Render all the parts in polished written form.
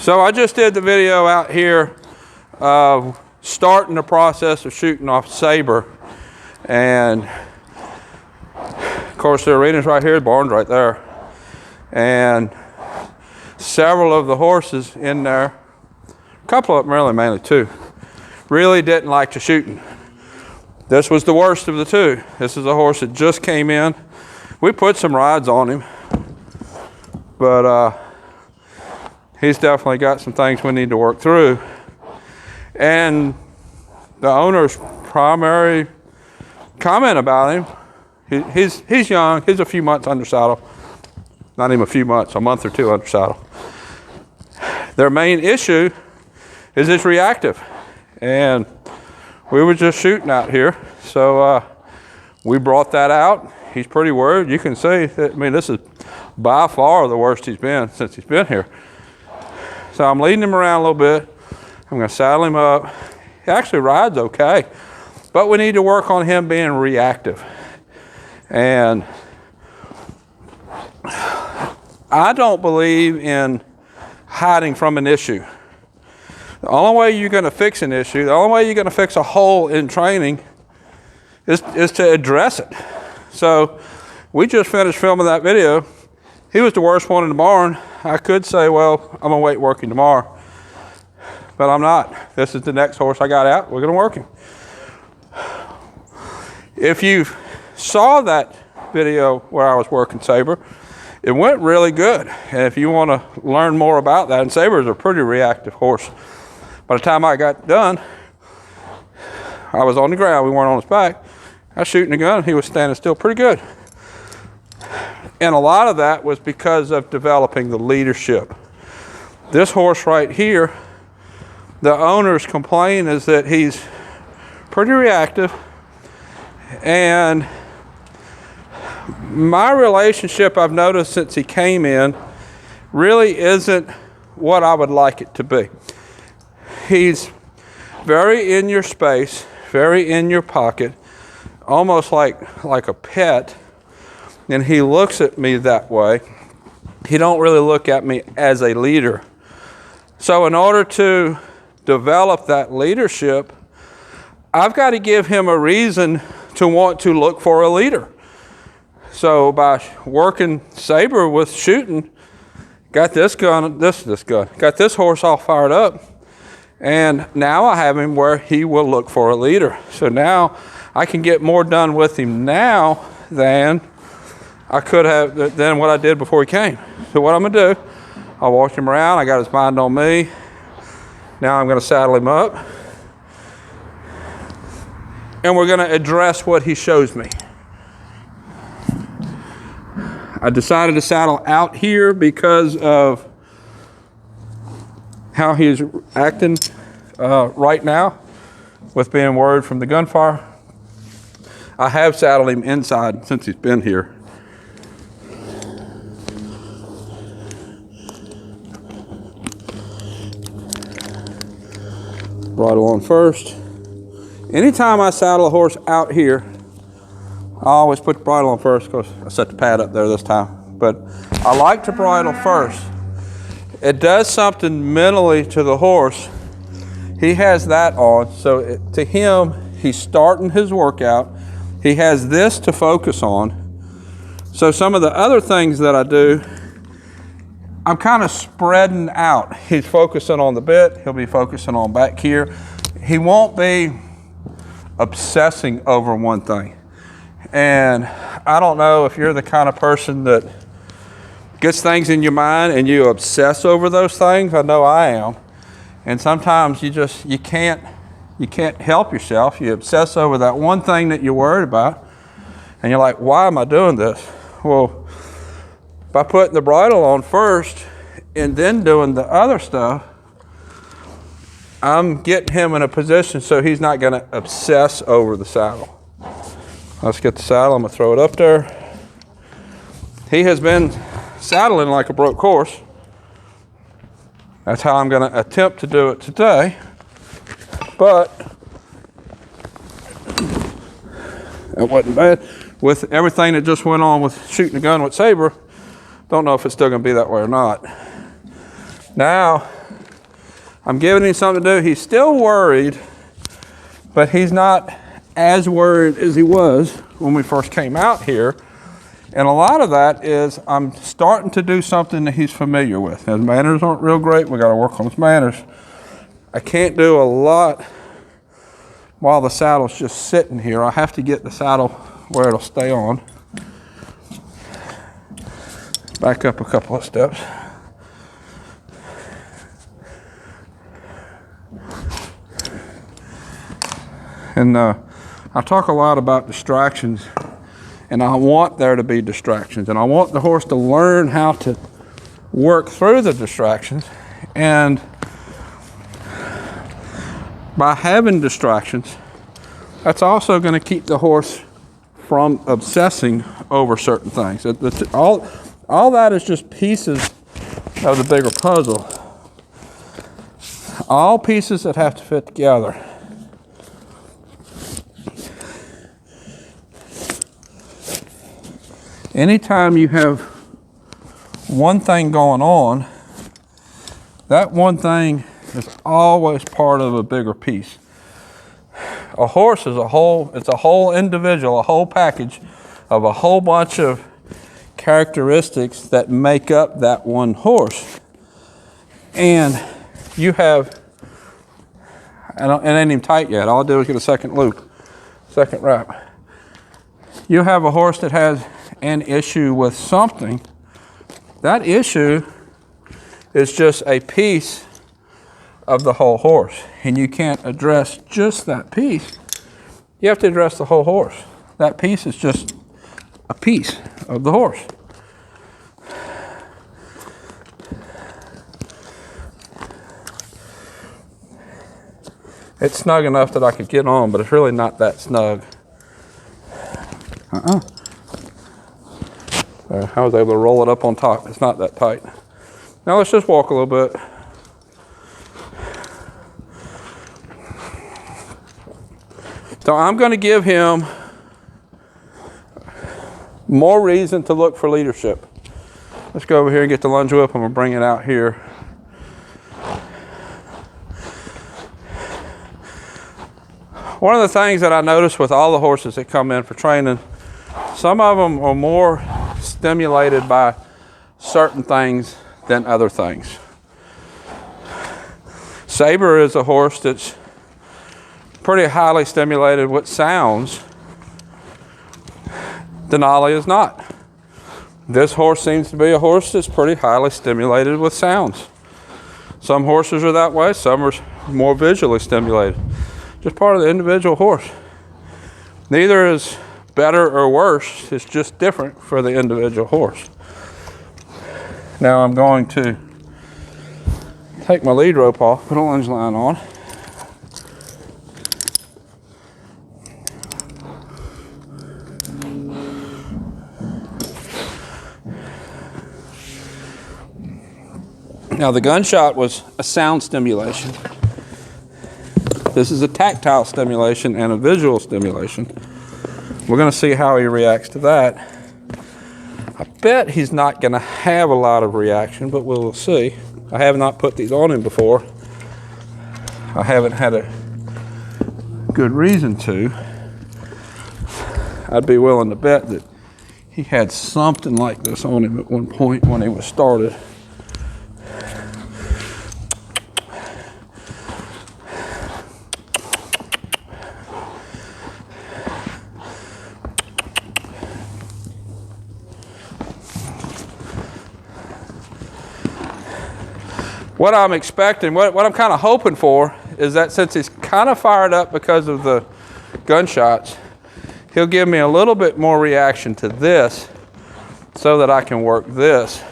So I just did the video out here starting the process of shooting off Sabre. And of course the arena's right here, the barn's right there. And several of the horses in there, a couple of them really, mainly two, really didn't like the shooting. This was the worst of the two. This is a horse that just came in. We put some rides on him, but he's definitely got some things we need to work through. And the owner's primary comment about him, he's young, he's a few months under saddle. Not even a few months, a month or two under saddle. Their main issue is it's reactive. And we were just shooting out here, so we brought that out. He's pretty worried. You can see that, I mean, this is by far the worst he's been since he's been here. So I'm leading him around a little bit. I'm gonna saddle him up. He actually rides okay, but we need to work on him being reactive. And I don't believe in hiding from an issue. The only way you're gonna fix an issue, the only way you're gonna fix a hole in training is to address it. So we just finished filming that video. He was the worst one in the barn. I could say, well, I'm gonna wait working tomorrow, but I'm not. This is the next horse I got out. We're gonna work him. If you saw that video where I was working Sabre, it went really good. And if you wanna learn more about that, and Sabre is a pretty reactive horse. By the time I got done, I was on the ground, we weren't on his back. I was shooting a gun, he was standing still pretty good. And a lot of that was because of developing the leadership. This horse right here, the owner's complaint is that he's pretty reactive. And my relationship, I've noticed since he came in, really isn't what I would like it to be. He's very in your space, very in your pocket, almost like a pet. And he looks at me that way. He don't really look at me as a leader. So in order to develop that leadership, I've got to give him a reason to want to look for a leader. So by working Sabre with shooting, got this gun, got this horse all fired up. And now I have him where he will look for a leader. So now I can get more done with him now than I could have, than what I did before he came. So what I'm gonna do, I'll walk him around. I got his mind on me. Now I'm gonna saddle him up. And we're gonna address what he shows me. I decided to saddle out here because of how he's acting right now with being worried from the gunfire. I have saddled him inside since he's been here. Bridle on first. Anytime I saddle a horse out here, I always put the bridle on first because I set the pad up there this time. But I like to bridle first. It does something mentally to the horse. He has that on, so to him, he's starting his workout. He has this to focus on. So some of the other things that I do, I'm kind of spreading out. He's focusing on the bit, he'll be focusing on back here. He won't be obsessing over one thing. And I don't know if you're the kind of person that gets things in your mind and you obsess over those things. I know I am. And sometimes you can't help yourself. You obsess over that one thing that you're worried about. And you're like, why am I doing this? Well, by putting the bridle on first and then doing the other stuff, I'm getting him in a position so he's not gonna obsess over the saddle. Let's get the saddle, I'm gonna throw it up there. He has been saddling like a broke horse. That's how I'm gonna attempt to do it today. But that wasn't bad. With everything that just went on with shooting a gun with Sabre, don't know if it's still gonna be that way or not. Now, I'm giving him something to do. He's still worried, but he's not as worried as he was when we first came out here. And a lot of that is I'm starting to do something that he's familiar with. His manners aren't real great. We got to work on his manners. I can't do a lot while the saddle's just sitting here. I have to get the saddle where it'll stay on. Back up a couple of steps. And I talk a lot about distractions, and I want there to be distractions, and I want the horse to learn how to work through the distractions. And by having distractions, that's also going to keep the horse from obsessing over certain things. All that is just pieces of the bigger puzzle. All pieces that have to fit together. Anytime you have one thing going on, that one thing is always part of a bigger piece. A horse is a whole, it's a whole individual, a whole package of a whole bunch of characteristics that make up that one horse. And you have, and it ain't even tight yet. All I do is get a second loop, second wrap. You have a horse that has an issue with something. That issue is just a piece of the whole horse, and you can't address just that piece. You have to address the whole horse. That piece is just a piece of the horse. It's snug enough that I could get on, but it's really not that snug. I was able to roll it up on top. It's not that tight. Now let's just walk a little bit. So I'm going to give him more reason to look for leadership. Let's go over here and get the lunge whip. I'm going to bring it out here. One of the things that I notice with all the horses that come in for training, some of them are more stimulated by certain things than other things. Sabre is a horse that's pretty highly stimulated with sounds. Denali is not. This horse seems to be a horse that's pretty highly stimulated with sounds. Some horses are that way, some are more visually stimulated. Just part of the individual horse. Neither is better or worse, it's just different for the individual horse. Now I'm going to take my lead rope off, put a lunge line on. Now the gunshot was a sound stimulation. This is a tactile stimulation and a visual stimulation. We're going to see how he reacts to that. I bet he's not going to have a lot of reaction, but we'll see. I have not put these on him before. I haven't had a good reason to. I'd be willing to bet that he had something like this on him at one point when he was started. What I'm expecting, what I'm kind of hoping for, is that since he's kind of fired up because of the gunshots, he'll give me a little bit more reaction to this so that I can work this.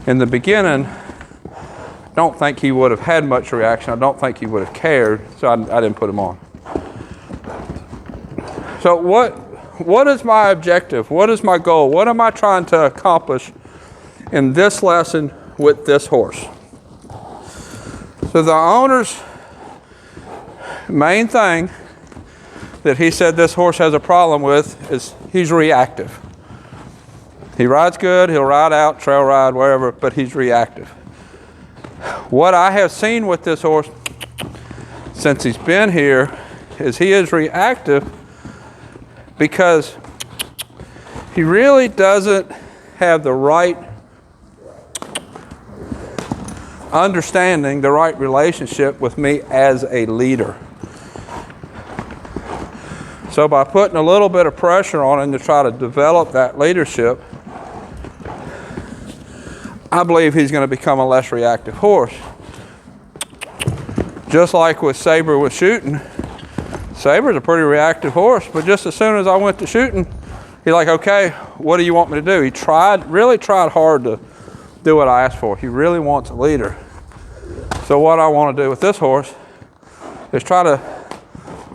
In the beginning, I don't think he would have had much reaction. I don't think he would have cared, so I didn't put him on. So what is my objective? What is my goal? What am I trying to accomplish in this lesson with this horse? So the owner's main thing that he said this horse has a problem with is he's reactive. He rides good, he'll ride out, trail ride, wherever, but he's reactive. What I have seen with this horse since he's been here is he is reactive because he really doesn't have the right understanding, the right relationship with me as a leader. So by putting a little bit of pressure on him to try to develop that leadership, I believe he's going to become a less reactive horse. Just like with Sabre with shooting. Sabre's a pretty reactive horse, but just as soon as I went to shooting, he's like, okay, what do you want me to do? He really tried hard to do what I asked for. He really wants a leader. So what I want to do with this horse is try to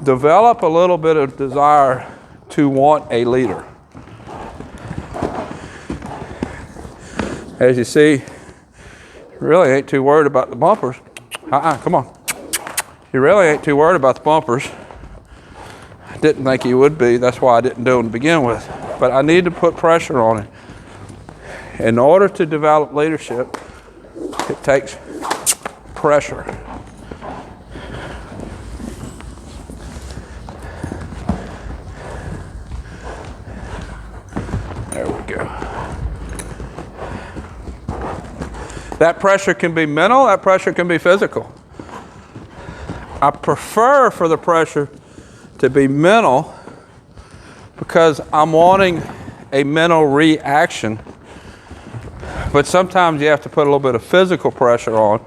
develop a little bit of desire to want a leader. As you see, he really ain't too worried about the bumpers. Come on. He really ain't too worried about the bumpers. I didn't think he would be. That's why I didn't do them to begin with. But I need to put pressure on him. In order to develop leadership, it takes pressure. There we go. That pressure can be mental, that pressure can be physical. I prefer for the pressure to be mental because I'm wanting a mental reaction. But sometimes you have to put a little bit of physical pressure on.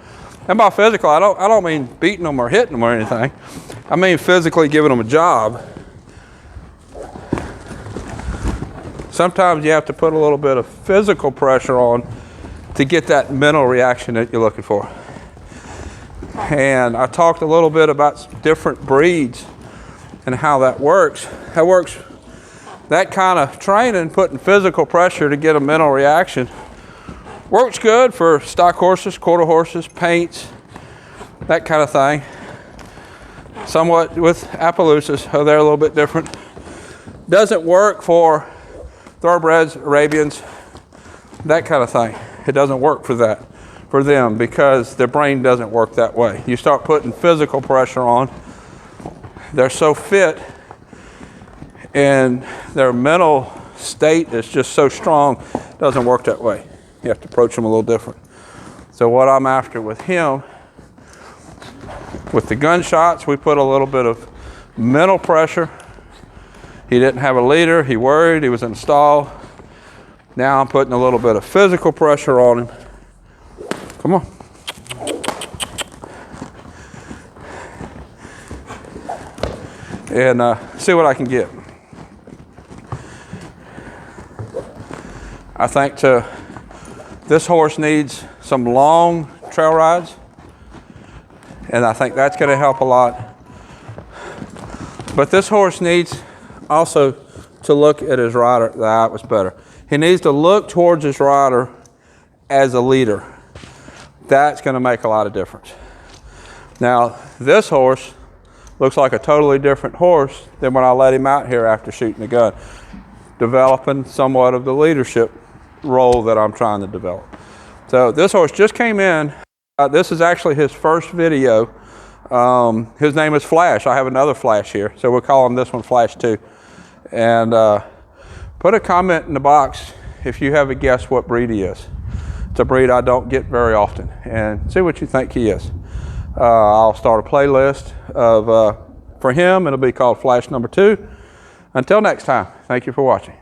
And by physical, I don't mean beating them or hitting them or anything. I mean physically giving them a job. Sometimes you have to put a little bit of physical pressure on to get that mental reaction that you're looking for. And I talked a little bit about different breeds and how that works. That kind of training, putting physical pressure to get a mental reaction, works good for stock horses, quarter horses, paints, that kind of thing. Somewhat with Appaloosas, they're a little bit different. Doesn't work for thoroughbreds, Arabians, that kind of thing. It doesn't work for that, for them, because their brain doesn't work that way. You start putting physical pressure on, they're so fit and their mental state is just so strong, it doesn't work that way. You have to approach them a little different. So what I'm after with him, with the gunshots, we put a little bit of mental pressure. He didn't have a leader, he worried, he was in the stall. Now I'm putting a little bit of physical pressure on him. Come on. And see what I can get. I think this horse needs some long trail rides, and I think that's going to help a lot. But this horse needs also to look at his rider. That was better. He needs to look towards his rider as a leader. That's going to make a lot of difference. Now, this horse looks like a totally different horse than when I let him out here after shooting the gun, developing somewhat of the leadership role that I'm trying to develop. So this horse just came in. This is actually his first video. His name is Flash. I have another Flash here, so we'll call him this one Flash 2. And put a comment in the box if you have a guess what breed he is. It's a breed I don't get very often, and see what you think he is. I'll start a playlist for him. It'll be called Flash number 2. Until next time, thank you for watching.